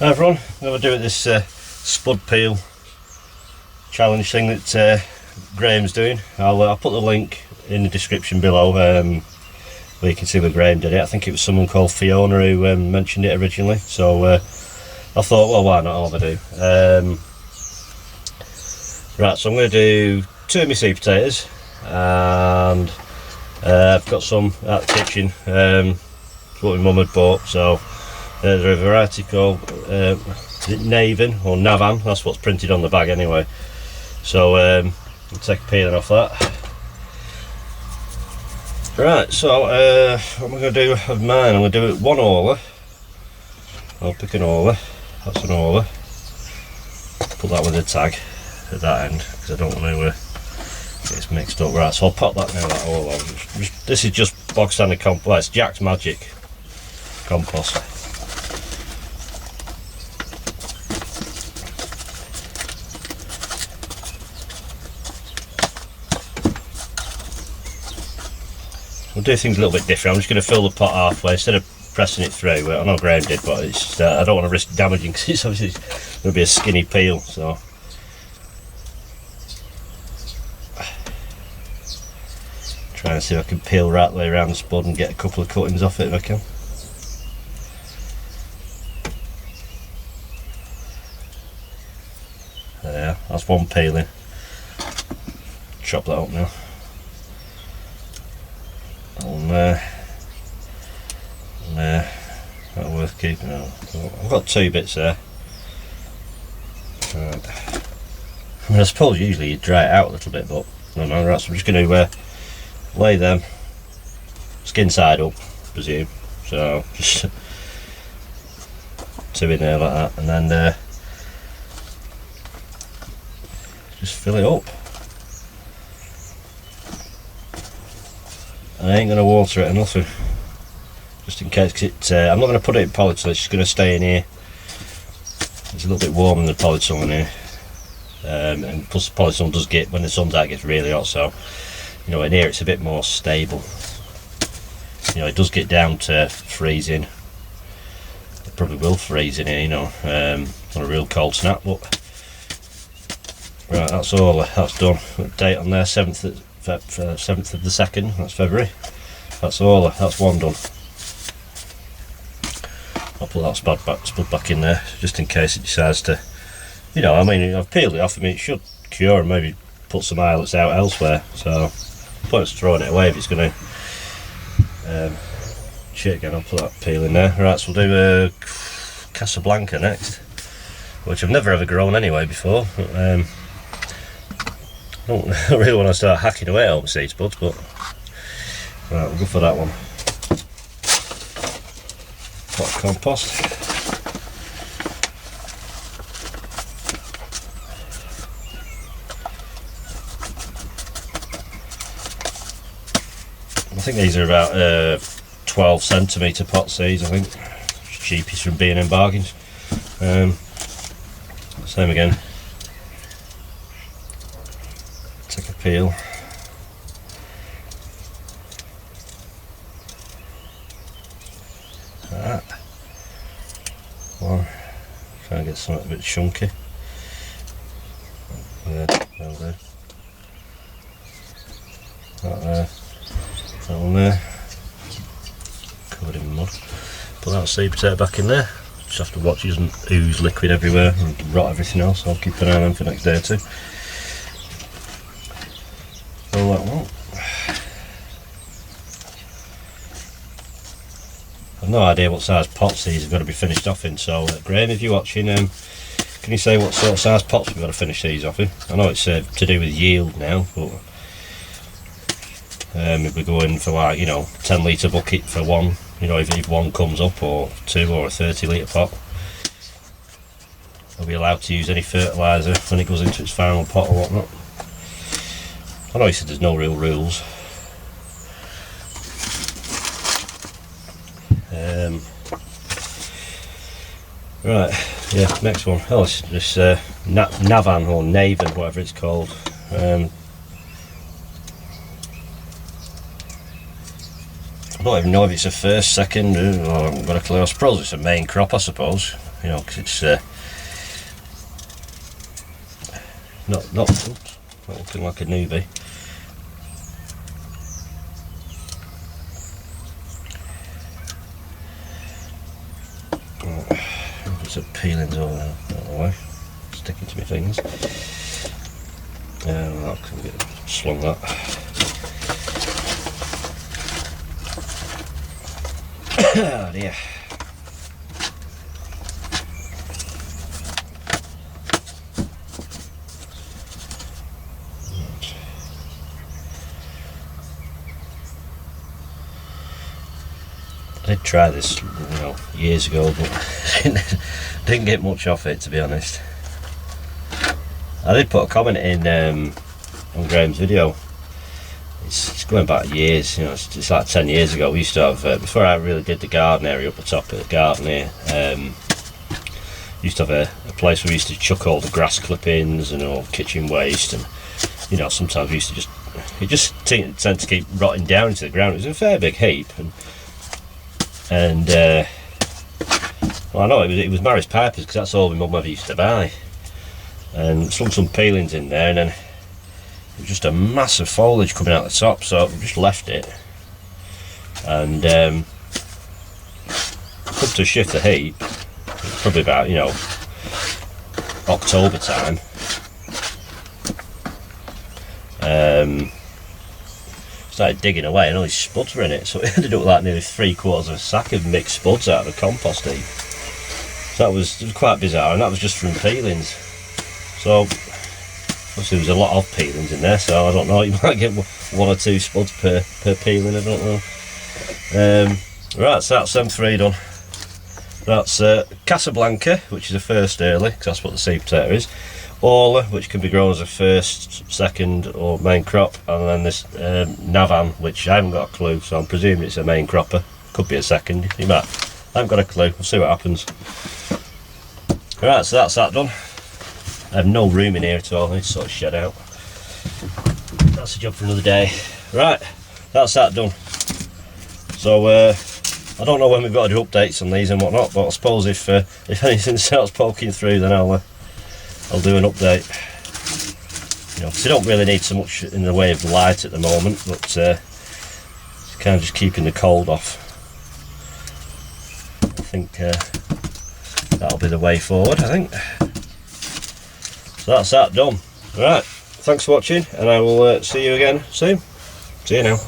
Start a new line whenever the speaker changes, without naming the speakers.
Hi everyone, I'm going to do this spud peel challenge thing that Graham's doing. I'll put the link in the description below where you can see where Graham did it. I think it was someone called Fiona who mentioned it originally, so I thought, well, why not, I'll have a do. Right, so I'm going to do 2 of my sweet potatoes, and I've got some at the kitchen, what my mum had bought, so there's a variety called Navan or Navan, that's what's printed on the bag anyway. So I'll take a peeling off that. Right, so what am I going to do of mine? I'm going to do it 1 Orla. I'll pick an Orla, that's an Orla. Put that with a tag at that end because I don't want to get it mixed up. Right, so I'll pop that now, that Orla. This is just bog standard compost, well, it's Jack's Magic compost. We'll do things a little bit different. I'm just going to fill the pot halfway instead of pressing it through. Well, I know Graham did, but it's I don't want to risk damaging because it's obviously going to be a skinny peel. So trying to see if I can peel right the way around the spud and get a couple of cuttings off it if I can. There, that's one peeling. Chop that up now. And there, that's worth keeping on. I've got 2 bits there. Right. I mean, I suppose usually you dry it out a little bit, but no, right, so I'm just going to lay them skin side up, presume. So just 2 in there like that, and then just fill it up. I ain't going to water it or nothing, just in case, cause I'm not going to put it in polytunnel, it's just going to stay in here. It's a little bit warmer than the polytunnel in here, and plus the polytunnel does get, when the sun's out, it gets really hot, so you know in here it's a bit more stable. You know, it does get down to freezing, it probably will freeze in here, you know, not a real cold snap, but right, that's all, that's done. Date on there, 7th of the 2nd, that's February. That's all, that's one done. I'll put that spud back in there just in case it decides to, you know, I mean, I've peeled it off. I mean, it should cure and maybe put some islets out elsewhere, so pointless throwing it away if it's going to shit again. I'll put that peel in there. Right, so we'll do Casablanca next, which I've never ever grown anyway before. I don't really want to start hacking away at seed spuds, but right, we'll go for that one. Pot of compost. I think these are about 12 centimetre pot seeds, I think. Cheapest from B&M Bargains. Same again. Take a peel. Like that. One. Try and get something a bit chunky. There, that'll do. That there. That one there. Covered in mud. Put that seed potato back in there. Just have to watch it doesn't ooze liquid everywhere and rot everything else. I'll keep an eye on them for the next day or 2. All that one. I've no idea what size pots these have got to be finished off in, so Graham, if you're watching, can you say what sort of size pots we've got to finish these off in? I know it's to do with yield now, but if we're going for, like, you know, 10 litre bucket for one, you know, if one comes up, or 2 or a 30 litre pot, are we allowed to use any fertiliser when it goes into its final pot or whatnot? I know he said there's no real rules. Right, yeah, next one. Oh, it's this Navan or Navan, whatever it's called. I don't even know if it's a first, second, or I haven't got a clue. I suppose it's a main crop, I suppose, you know, because it's not looking like a newbie. There's a peelings all the way, sticking to my fingers. I can get slung that. Oh dear. I did try this, you know, years ago, but didn't get much off it, to be honest. I did put a comment in on Graham's video. It's going back years, you know. It's like 10 years ago. We used to have before I really did the garden area up the top of the garden here. Used to have a place where we used to chuck all the grass clippings and all kitchen waste, and you know, sometimes we used to just tend to keep rotting down into the ground. It was a fair big heap, and well, I know it was Maris Pipers, because that's all my mum ever used to buy, and slung some peelings in there, and then it was just a massive foliage coming out the top, so we just left it, and come to shift the heap, probably about, you know, October time. Started digging away and all these spuds were in it, so it ended up like nearly 3/4 of a sack of mixed spuds out of the compost heap. So it was quite bizarre, and that was just from peelings. So obviously there was a lot of peelings in there, so I don't know, you might get 1 or 2 spuds per peeling, I don't know. Right, so that's them 3 done. That's Casablanca, which is a first early, because that's what the seed potato is. Orla, which can be grown as a first, second or main crop, and then this Navan, which I haven't got a clue, so I'm presuming it's a main cropper. Could be a second, you might. I haven't got a clue, we'll see what happens. Right, so that's that done. I have no room in here at all, I need to sort of shed out. That's a job for another day. Right, that's that done. So I don't know when we've got to do updates on these and whatnot, but I suppose if anything starts poking through, then I'll do an update. You know, because they don't really need so much in the way of light at the moment, but it's kind of just keeping the cold off. I think that'll be the way forward, I think. So that's that done. Right, thanks for watching, and I will see you again soon. See you now.